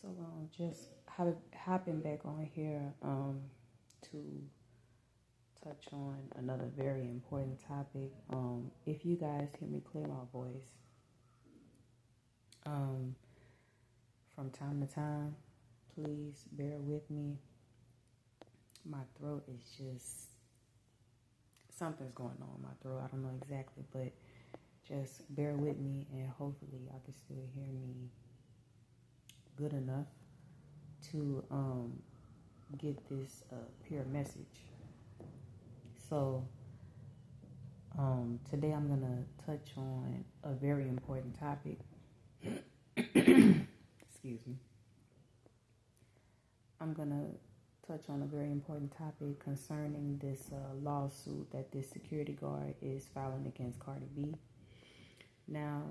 So just hopping back on here to touch on another very important topic. If you guys hear me clear my voice, from time to time, please bear with me. My throat is just something's going on in my throat. I don't know exactly, but just bear with me, and hopefully y'all can still hear me good enough to get this pure message. So today I'm gonna touch on a very important topic. Excuse me. I'm gonna touch on a very important topic concerning this lawsuit that this security guard is filing against Cardi B. Now,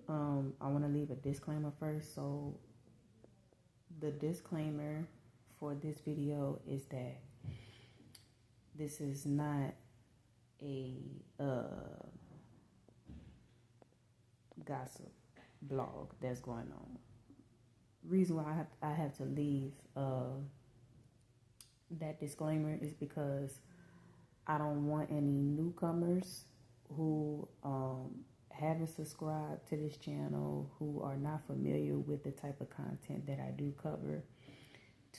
I want to leave a disclaimer first. So the disclaimer for this video is that this is not a gossip blog that's going on. Reason why I have to leave that disclaimer is because I don't want any newcomers who haven't subscribed to this channel, who are not familiar with the type of content that I do cover,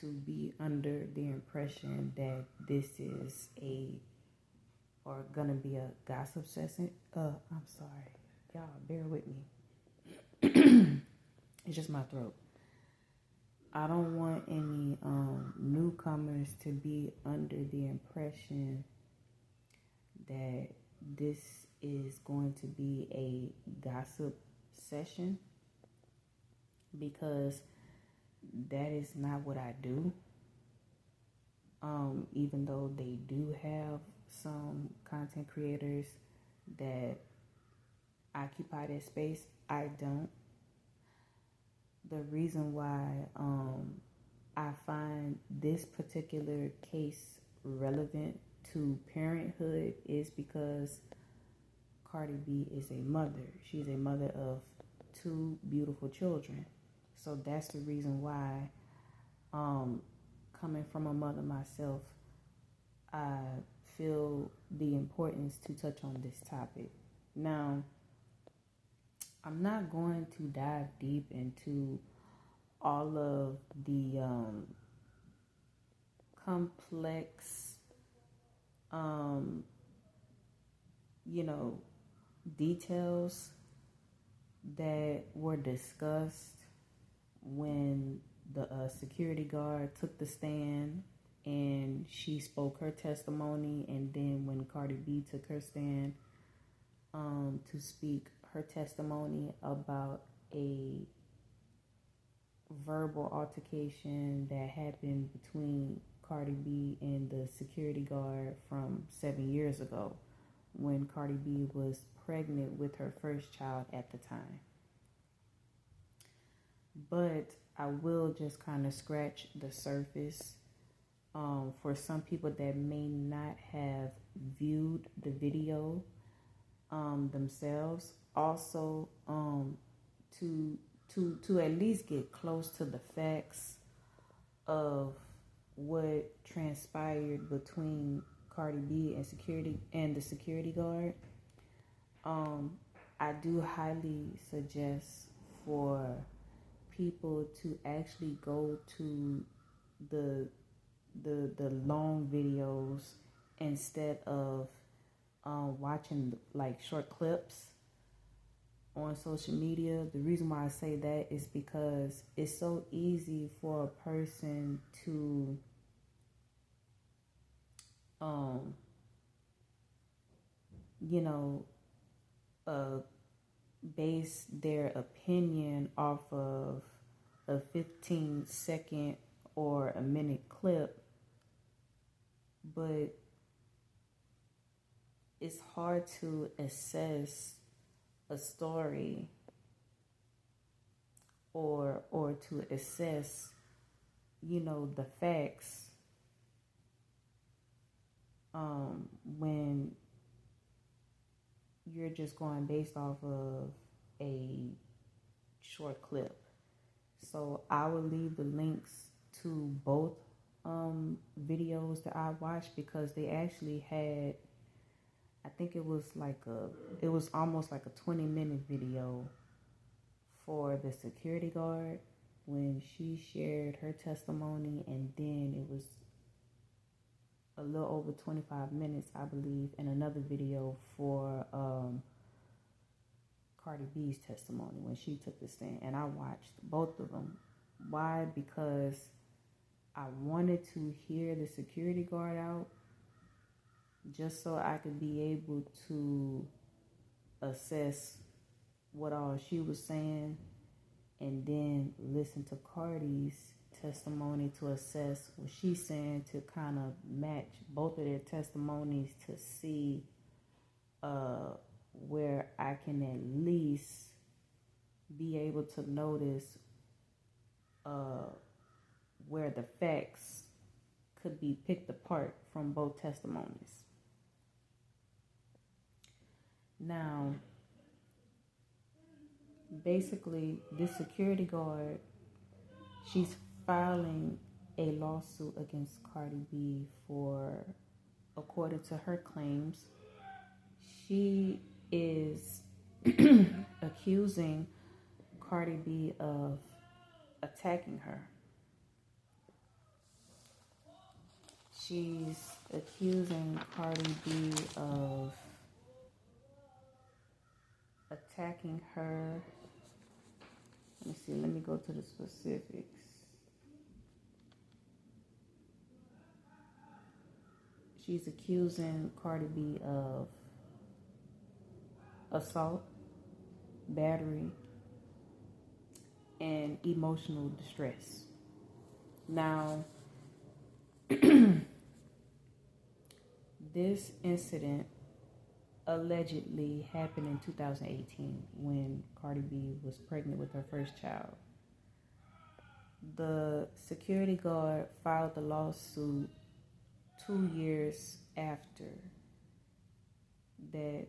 to be under the impression that this is gonna be a gossip session. I'm sorry, y'all, bear with me. It's just my throat. I don't want any newcomers to be under the impression that this is going to be a gossip session, because that is not what I do. Even though they do have some content creators that occupy that space, I don't. The reason why I find this particular case relevant to parenthood is because Cardi B is a mother. She's a mother of 2 beautiful children. So that's the reason why, coming from a mother myself, I feel the importance to touch on this topic. Now, I'm not going to dive deep into all of the complex, details that were discussed when the security guard took the stand and she spoke her testimony, and then when Cardi B took her stand to speak her testimony about a verbal altercation that happened between Cardi B and the security guard from 7 years ago, when Cardi B was pregnant with her first child at the time. But I will just kind of scratch the surface for some people that may not have viewed the video themselves. Also, to at least get close to the facts of what transpired between Cardi B and the security guard. I do highly suggest for people to actually go to the long videos instead of watching like short clips on social media. The reason why I say that is because it's so easy for a person to base their opinion off of a 15-second or a minute clip, but it's hard to assess a story or to assess, the facts when you're just going based off of a short clip. So I will leave the links to both videos that I watched, because they actually had, I think it was almost like a 20-minute video for the security guard when she shared her testimony, and then it was a little over 25 minutes, I believe, and another video for Cardi B's testimony when she took the stand. And I watched both of them. Why? Because I wanted to hear the security guard out, just so I could be able to assess what all she was saying, and then listen to Cardi's testimony to assess what she's saying, to kind of match both of their testimonies to see where I can at least be able to notice where the facts could be picked apart from both testimonies. Now, basically, this security guard, she's filing a lawsuit against Cardi B for, according to her claims, she is accusing Cardi B of attacking her. She's accusing Cardi B of attacking her. Let me go to the specifics. She's accusing Cardi B of assault, battery, and emotional distress. Now, this incident allegedly happened in 2018 when Cardi B was pregnant with her first child. The security guard filed the lawsuit 2 years after that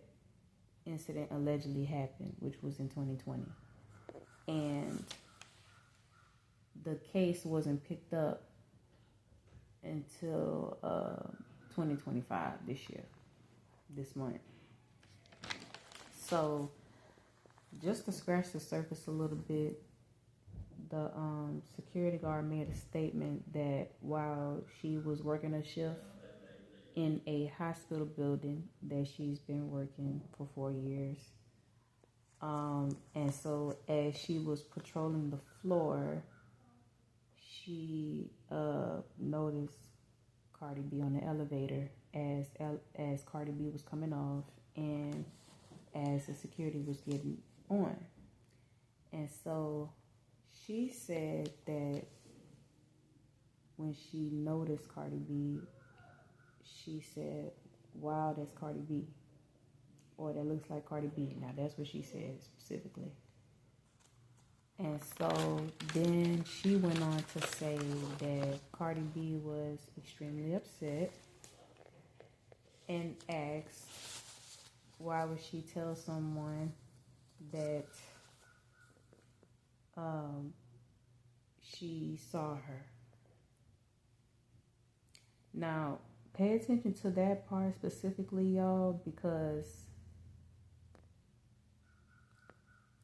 incident allegedly happened, which was in 2020. And the case wasn't picked up until 2025, this month. So, just to scratch the surface a little bit, the security guard made a statement that while she was working a shift in a hospital building that she's been working for 4 years, and so as she was patrolling the floor, she noticed Cardi B on the elevator as Cardi B was coming off, and as the security was getting on. And so she said that when she noticed Cardi B, she said, "Wow, that's Cardi B," or "That looks like Cardi B." Now, that's what she said specifically. And so then she went on to say that Cardi B was extremely upset and asked, why would she tell someone that she saw her? Now, pay attention to that part specifically, y'all, because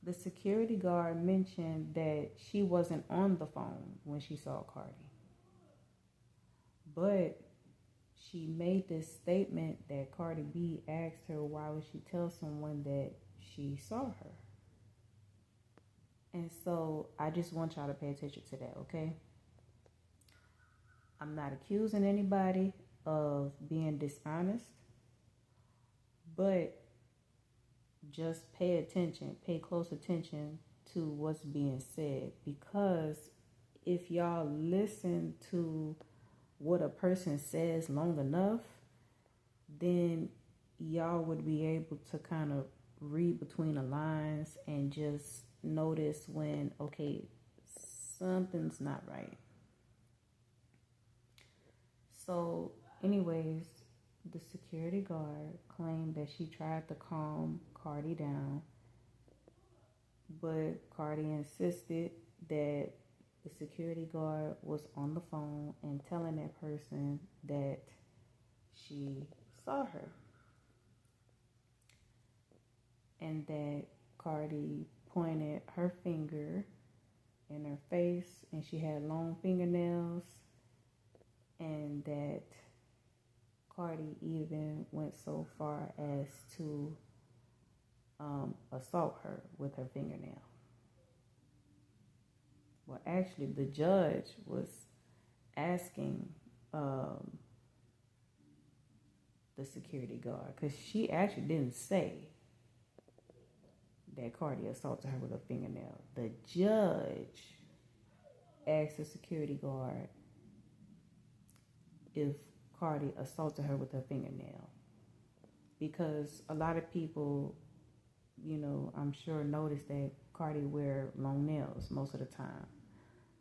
the security guard mentioned that she wasn't on the phone when she saw Cardi. But she made this statement that Cardi B asked her, why would she tell someone that she saw her? And so I just want y'all to pay attention to that, okay? I'm not accusing anybody of being dishonest, but just pay attention, pay close attention to what's being said, because if y'all listen to what a person says long enough, then y'all would be able to kind of read between the lines and just notice when, okay, something's not right. So anyways, the security guard claimed that she tried to calm Cardi down, but Cardi insisted that the security guard was on the phone and telling that person that she saw her, and that Cardi pointed her finger in her face and she had long fingernails, and that Cardi even went so far as to assault her with her fingernail. Well, actually, the judge was asking the security guard, because she actually didn't say that Cardi assaulted her with a fingernail. The judge asked the security guard if Cardi assaulted her with her fingernail, because a lot of people, I'm sure noticed that Cardi wear long nails most of the time,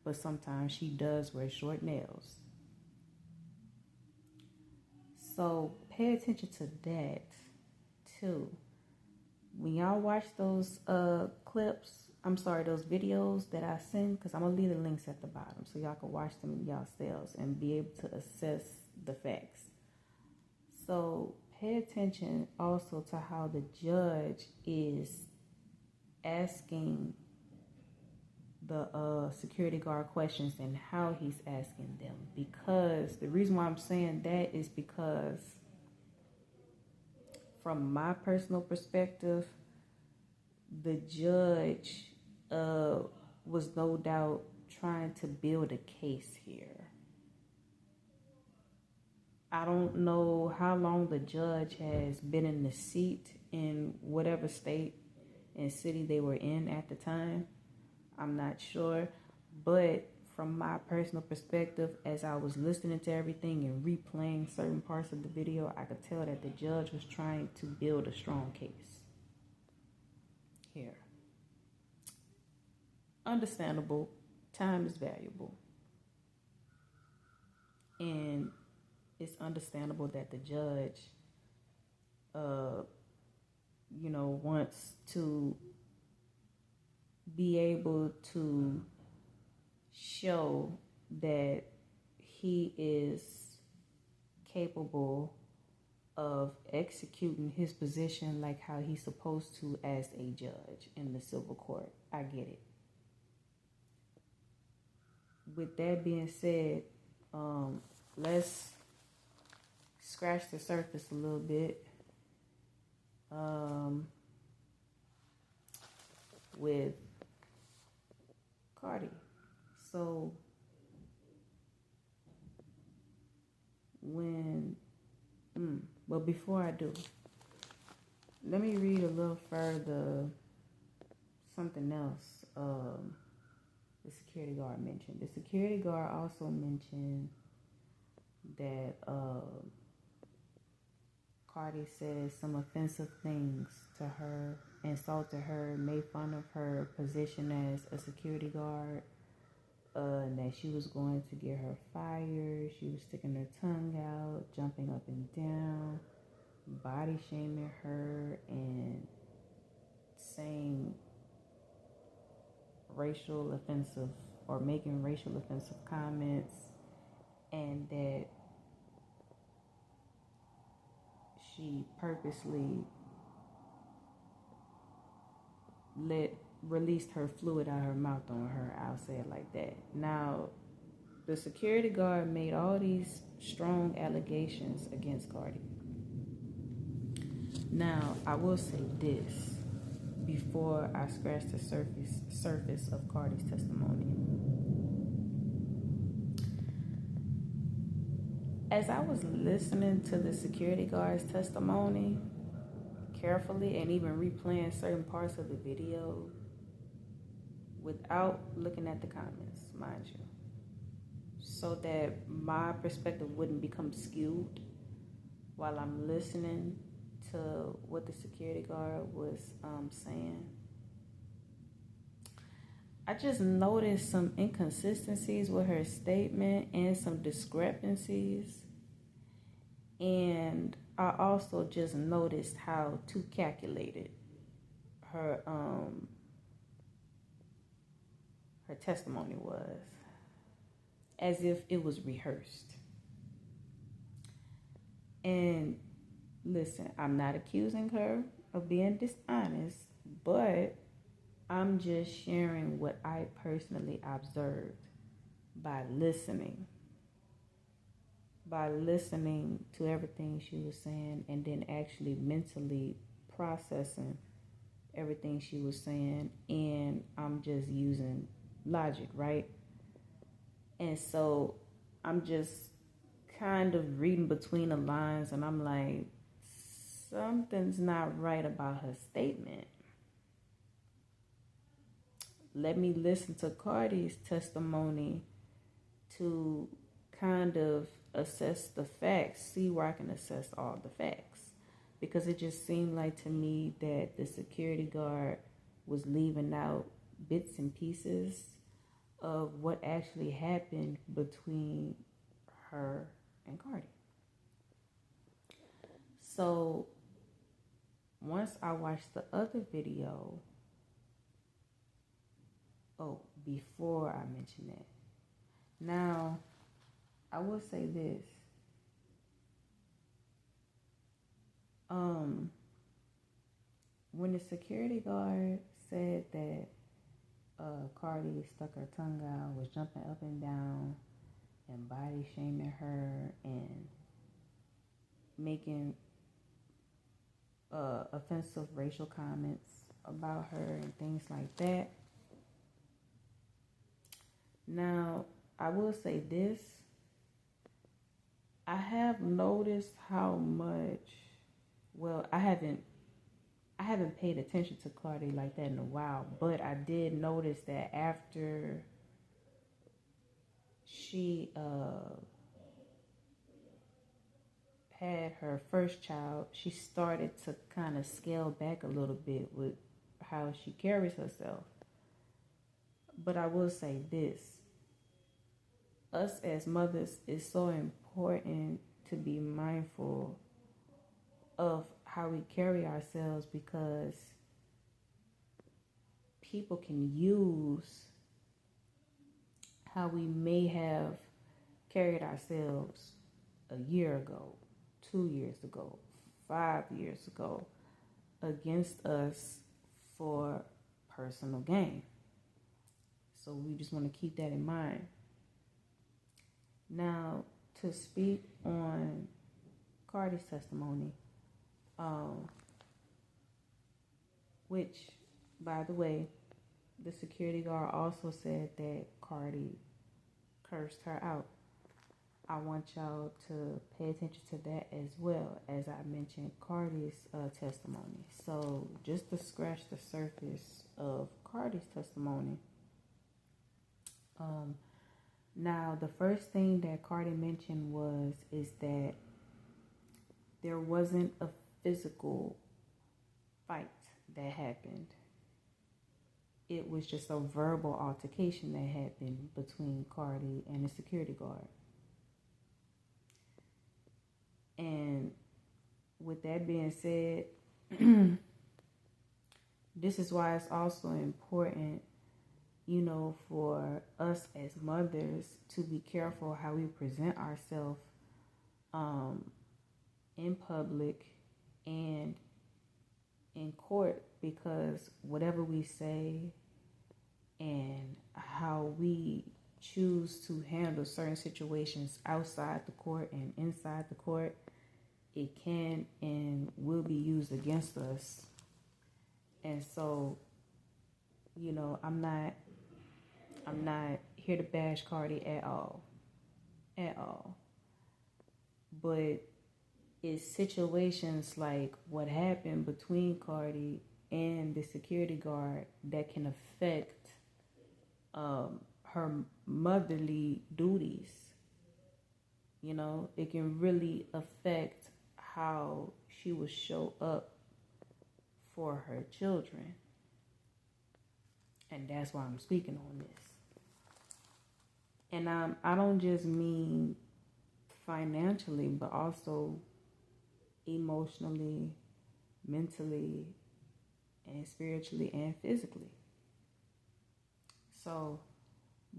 but sometimes she does wear short nails. So pay attention to that too. When y'all watch those those videos that I send, because I'm going to leave the links at the bottom so y'all can watch them yourselves and be able to assess the facts. So pay attention also to how the judge is asking the security guard questions and how he's asking them. Because the reason why I'm saying that is because from my personal perspective, the judge was no doubt trying to build a case here. I don't know how long the judge has been in the seat in whatever state and city they were in at the time. I'm not sure, but from my personal perspective, as I was listening to everything and replaying certain parts of the video, I could tell that the judge was trying to build a strong case here. Understandable. Time is valuable. And it's understandable that the judge, wants to be able to show that he is capable of executing his position like how he's supposed to as a judge in the civil court. I get it. With that being said, let's scratch the surface a little bit with Cardi. So before I do, let me read a little further something else the security guard mentioned. The security guard also mentioned that Cardi said some offensive things to her, insulted her, made fun of her position as a security guard, and that she was going to get her fired. She was sticking her tongue out, jumping up and down, body shaming her, and saying racial offensive or making racial offensive comments, and that she purposely released her fluid out of her mouth on her. I'll say it like that. Now, the security guard made all these strong allegations against Cardi. Now, I will say this before I scratch the surface of Cardi's testimony. As I was listening to the security guard's testimony carefully and even replaying certain parts of the video without looking at the comments, mind you, so that my perspective wouldn't become skewed while I'm listening to what the security guard was saying, I just noticed some inconsistencies with her statement and some discrepancies. And I also just noticed how too calculated her her testimony was, as if it was rehearsed. And listen, I'm not accusing her of being dishonest, but I'm just sharing what I personally observed by listening. By listening to everything she was saying and then actually mentally processing everything she was saying. And I'm just using logic, right? And so I'm just kind of reading between the lines, and I'm like, something's not right about her statement. Let me listen to Cardi's testimony to kind of assess the facts, see where I can assess all the facts. Because it just seemed like to me that the security guard was leaving out bits and pieces of what actually happened between her and Cardi. So once I watched the other video, before I mention that, now I will say this. When the security guard said that Cardi stuck her tongue out, was jumping up and down and body shaming her and making offensive racial comments about her and things like that. Now, I will say this. I have noticed how much, I haven't paid attention to Cardi like that in a while, but I did notice that after she had her first child, she started to kind of scale back a little bit with how she carries herself. But I will say this. Us as mothers, is so important to be mindful of how we carry ourselves, because people can use how we may have carried ourselves a year ago, 2 years ago, 5 years ago against us for personal gain. So we just want to keep that in mind. Now, to speak on Cardi's testimony, which, by the way, the security guard also said that Cardi cursed her out. I want y'all to pay attention to that as well, as I mentioned Cardi's testimony. So just to scratch the surface of Cardi's testimony, now the first thing that Cardi mentioned is that there wasn't a physical fight that happened. It was just a verbal altercation that happened between Cardi and the security guard. And with that being said, this is why it's also important, for us as mothers to be careful how we present ourselves in public and in court, because whatever we say and how we choose to handle certain situations outside the court and inside the court, it can and will be used against us. And so, I'm not here to bash Cardi at all. But it's situations like what happened between Cardi and the security guard that can affect her motherly duties. It can really affect how she will show up for her children. And that's why I'm speaking on this. And I don't just mean financially, but also emotionally, mentally, and spiritually and physically. So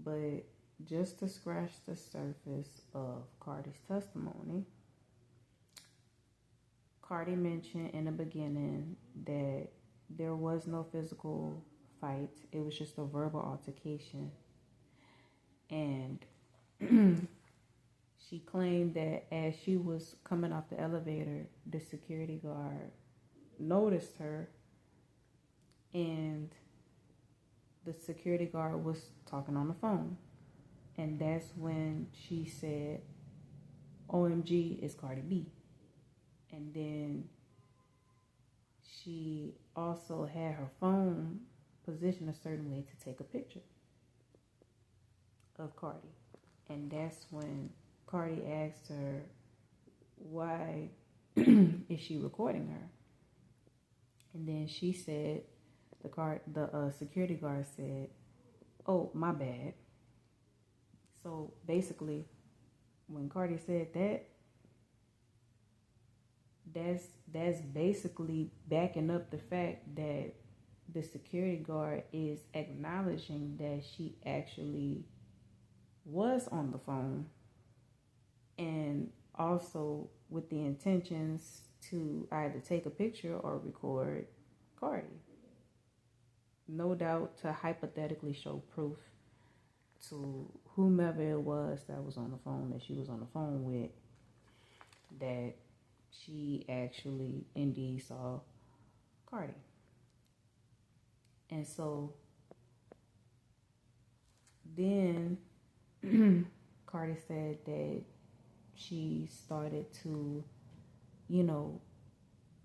But just to scratch the surface of Cardi's testimony, Cardi mentioned in the beginning that there was no physical fight. It was just a verbal altercation. And she claimed that as she was coming off the elevator, the security guard noticed her, and the security guard was talking on the phone. And that's when she said, OMG, it's Cardi B. And then she also had her phone positioned a certain way to take a picture of Cardi. And that's when Cardi asked her, why is she recording her? And then she said, the security guard said, oh, my bad. So basically, when Cardi said that, that's basically backing up the fact that the security guard is acknowledging that she actually was on the phone, and also with the intentions to either take a picture or record Cardi. No doubt to hypothetically show proof to whomever it was that was on the phone, that she was on the phone with, that she actually indeed saw Cardi. And so then Cardi said that she started to,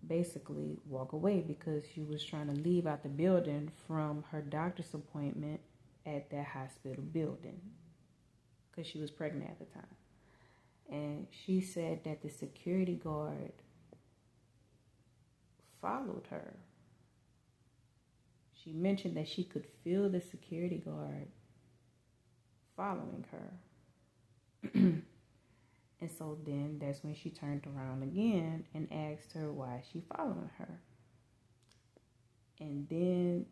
basically walk away because she was trying to leave out the building from her doctor's appointment at that hospital building because she was pregnant at the time. And she said that the security guard followed her. She mentioned that she could feel the security guard following her. And so then that's when she turned around again and asked her why she following her. And then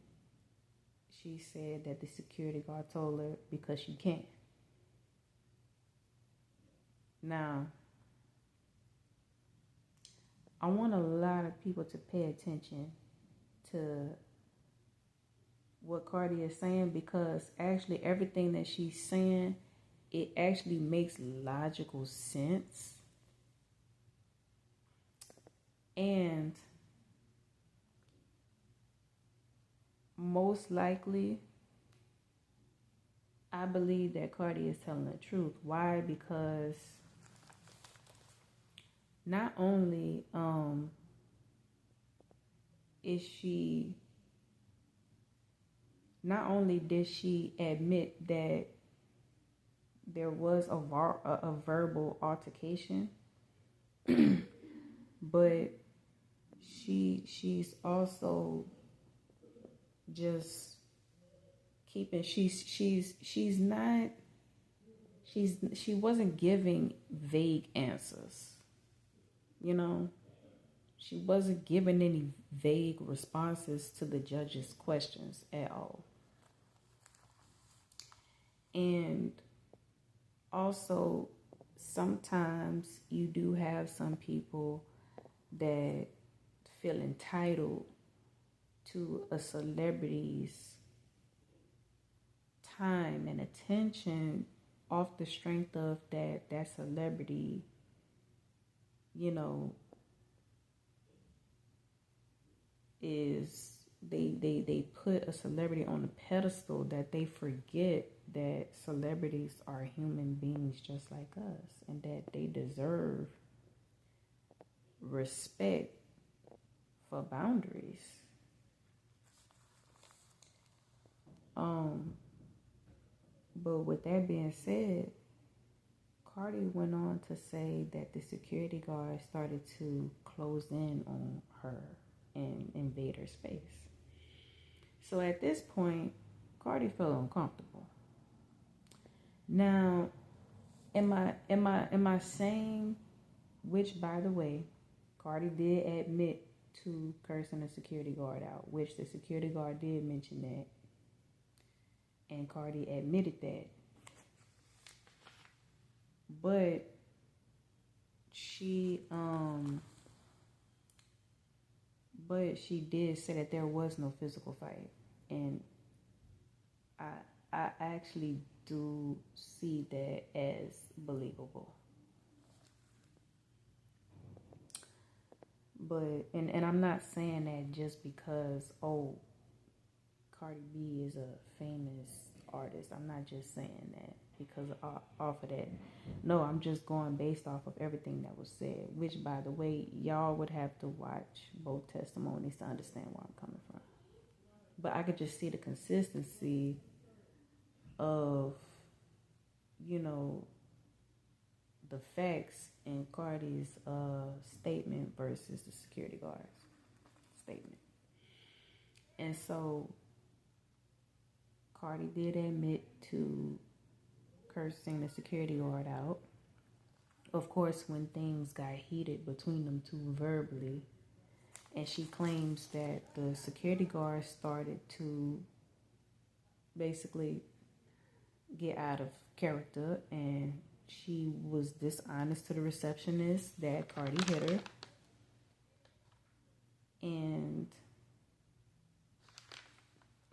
she said that the security guard told her because she can. Now, I want a lot of people to pay attention to what Cardi is saying, because actually everything that she's saying, it actually makes logical sense. And most likely, I believe that Cardi is telling the truth. Why? Because not only did she admit that there was a verbal altercation, but she's also just keeping, she wasn't giving vague answers. She wasn't giving any vague responses to the judge's questions at all. And also, sometimes you do have some people that feel entitled to a celebrity's time and attention off the strength of that celebrity, is they put a celebrity on a pedestal that they forget that celebrities are human beings just like us, and that they deserve respect for boundaries. But with that being said, Cardi went on to say that the security guard started to close in on her and invade her space. So at this point, Cardi felt uncomfortable. Now, am I saying, which by the way, Cardi did admit to cursing the security guard out, which the security guard did mention that And Cardi admitted that. But she did say that there was no physical fight. And I actually do see that as believable. But and I'm not saying that just because Cardi B is a famous artist. I'm not just saying that because off of that. No, I'm just going based off of everything that was said, which, by the way, y'all would have to watch both testimonies to understand where I'm coming from. But I could just see the consistency of, the facts in Cardi's statement versus the security guard's statement. And so Cardi did admit to cursing the security guard out. Of course, when things got heated between them two verbally, and she claims that the security guard started to basically get out of character, and she was dishonest to the receptionist that Cardi hit her. And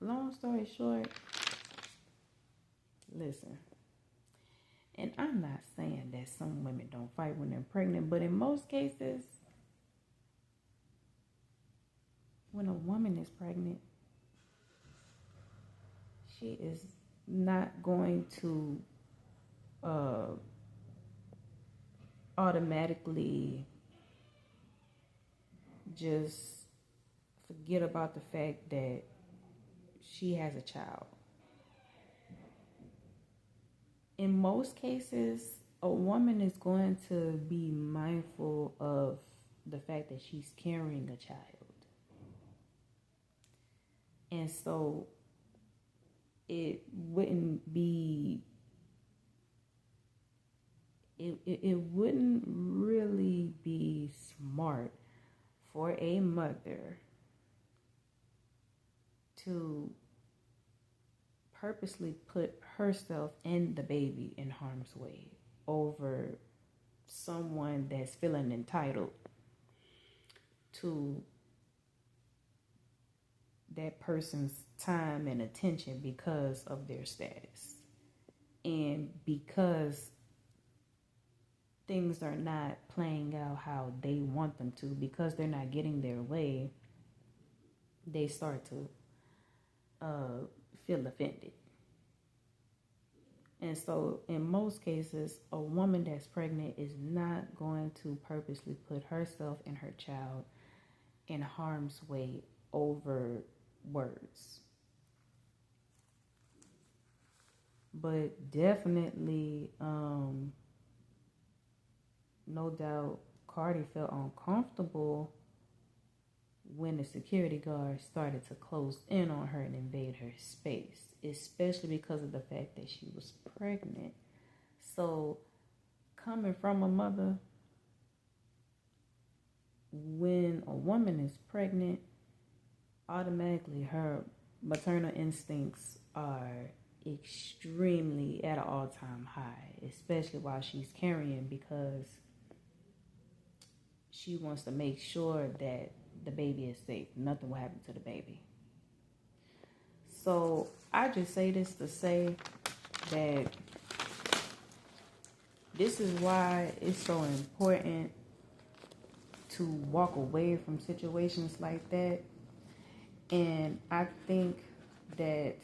long story short, listen, and I'm not saying that some women don't fight when they're pregnant, but in most cases, when a woman is pregnant, she is not going to automatically just forget about the fact that she has a child. In most cases, a woman is going to be mindful of the fact that she's carrying a child. And so it wouldn't really be smart for a mother to purposely put herself and the baby in harm's way over someone that's feeling entitled to that person's time and attention because of their status. And because things are not playing out how they want them to, because they're not getting their way, they start to feel offended. And so in most cases, a woman that's pregnant is not going to purposely put herself and her child in harm's way over words. But definitely, no doubt, Cardi felt uncomfortable when the security guard started to close in on her and invade her space, especially because of the fact that she was pregnant. So, coming from a mother, when a woman is pregnant, automatically her maternal instincts are extremely at an all-time high, especially while she's carrying, because she wants to make sure that the baby is safe. Nothing will happen to the baby. So I just say this to say that this is why it's so important to walk away from situations like that. And I think that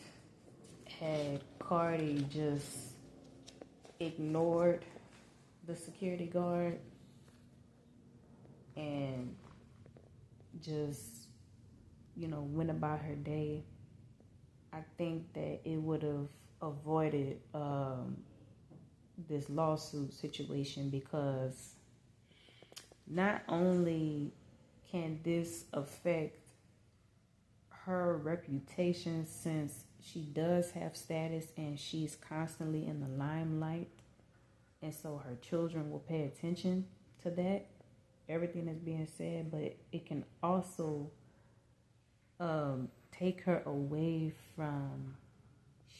had Cardi just ignored the security guard and just, went about her day, I think that it would have avoided this lawsuit situation, because not only can this affect her reputation, since she does have status and she's constantly in the limelight, and so her children will pay attention to that, everything that's being said, but it can also take her away from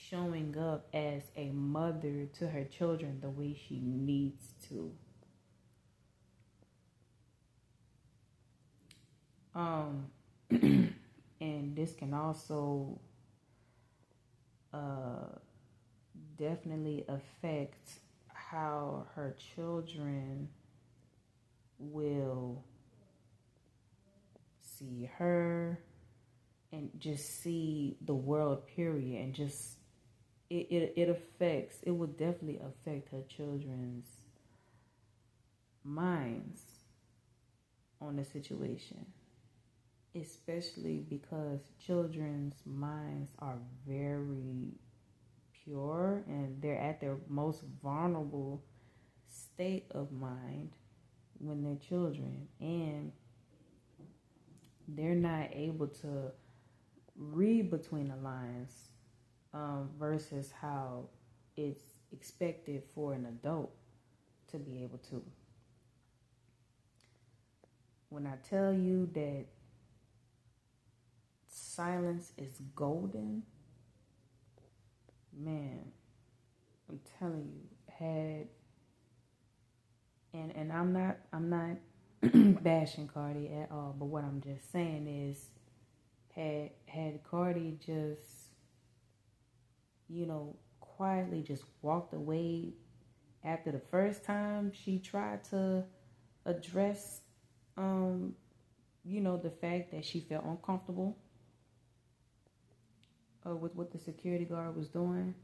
showing up as a mother to her children the way she needs to. Um, and this can also definitely affect how her children will see her and just see the world, period. And just it will definitely affect her children's minds on the situation, especially because children's minds are very pure and they're at their most vulnerable state of mind when they're children, and they're not able to read between the lines, versus how it's expected for an adult to be able to. When I tell you that silence is golden, man, I'm telling you, and I'm not bashing Cardi at all, but what I'm just saying is, had Cardi just, quietly just walked away after the first time she tried to address, the fact that she felt uncomfortable with what the security guard was doing,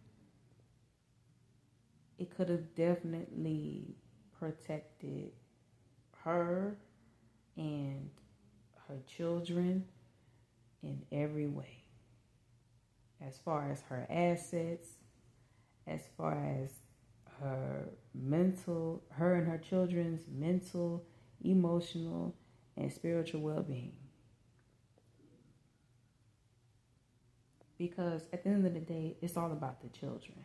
it could have definitely protected her and her children in every way. As far as her assets, as far as her and her children's mental, emotional, and spiritual well-being. Because at the end of the day, it's all about the children.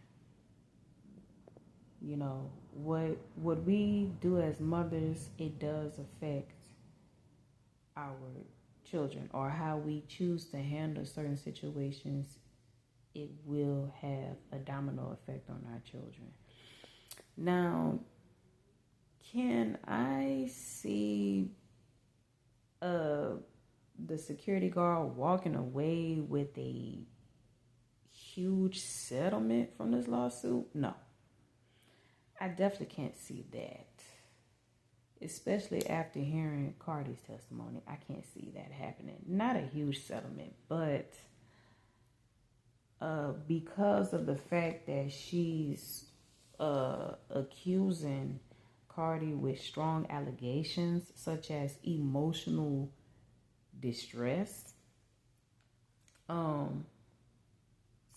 What we do as mothers, it does affect our children, or how we choose to handle certain situations. It will have a domino effect on our children. Now, can I see the security guard walking away with a huge settlement from this lawsuit? No. I definitely can't see that. Especially after hearing Cardi's testimony, I can't see that happening. Not a huge settlement, but because of the fact that she's accusing Cardi with strong allegations such as emotional distress.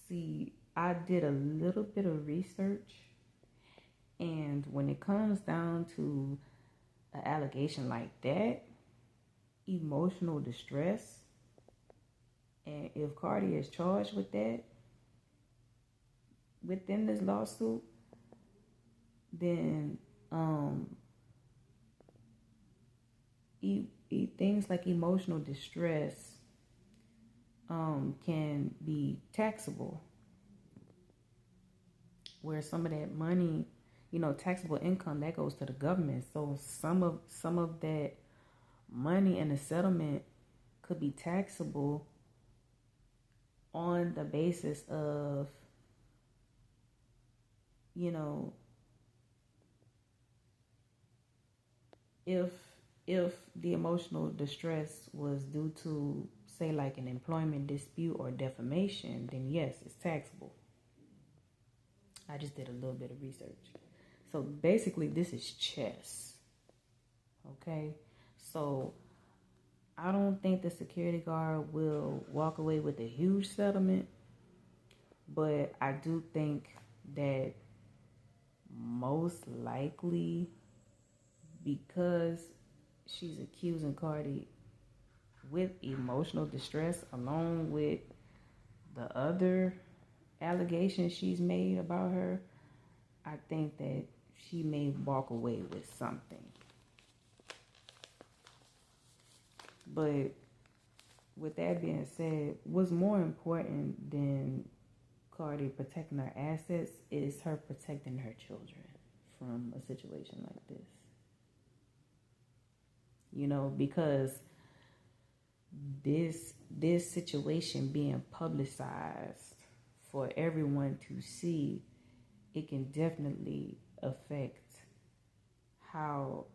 See, I did a little bit of research, and when it comes down to an allegation like that, emotional distress, and if Cardi is charged with that within this lawsuit, then things like emotional distress can be taxable, where some of that money, taxable income, that goes to the government. So some of that money in the settlement could be taxable on the basis of, if the emotional distress was due to, say, like an employment dispute or defamation, then yes, it's taxable. I just did a little bit of research. So basically, this is chess. Okay? So I don't think the security guard will walk away with a huge settlement, but I do think that most likely, because she's accusing Cardi with emotional distress along with the other allegations she's made about her, I think that she may walk away with something. But with that being said, what's more important than Cardi protecting her assets is her protecting her children from a situation like this. You know, because this situation being publicized for everyone to see, it can definitely affect how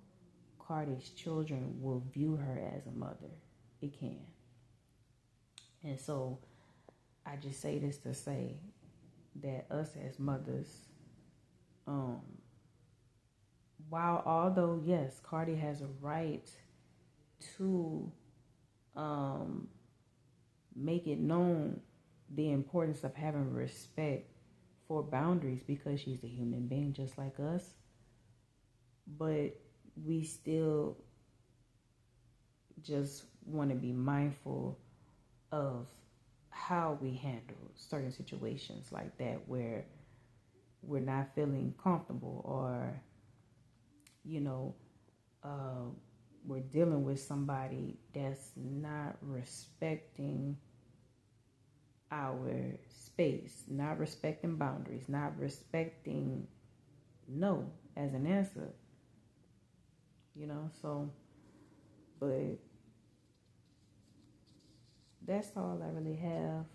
Cardi's children will view her as a mother. It can. And so I just say this to say that us as mothers, although yes, Cardi has a right to make it known the importance of having respect for boundaries, because she's a human being just like us, but we still just want to be mindful of how we handle certain situations like that, where we're not feeling comfortable, or we're dealing with somebody that's not respecting our space, not respecting boundaries, not respecting no as an answer, so, but that's all I really have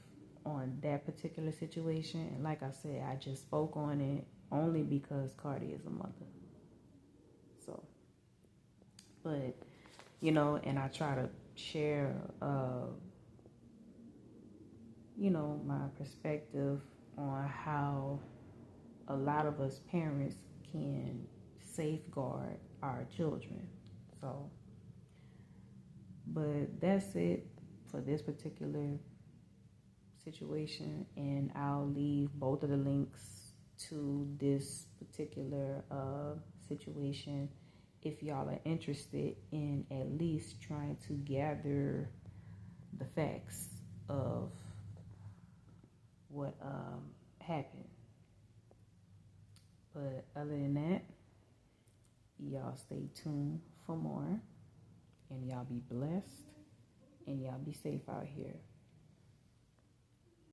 on that particular situation. And like I said, I just spoke on it only because Cardi is a mother. So, but, and I try to share, my perspective on how a lot of us parents can safeguard our children. So, but that's it for this particular situation, and I'll leave both of the links to this particular situation if y'all are interested in at least trying to gather the facts of what happened. But other than that, y'all stay tuned for more, and y'all be blessed, and y'all be safe out here.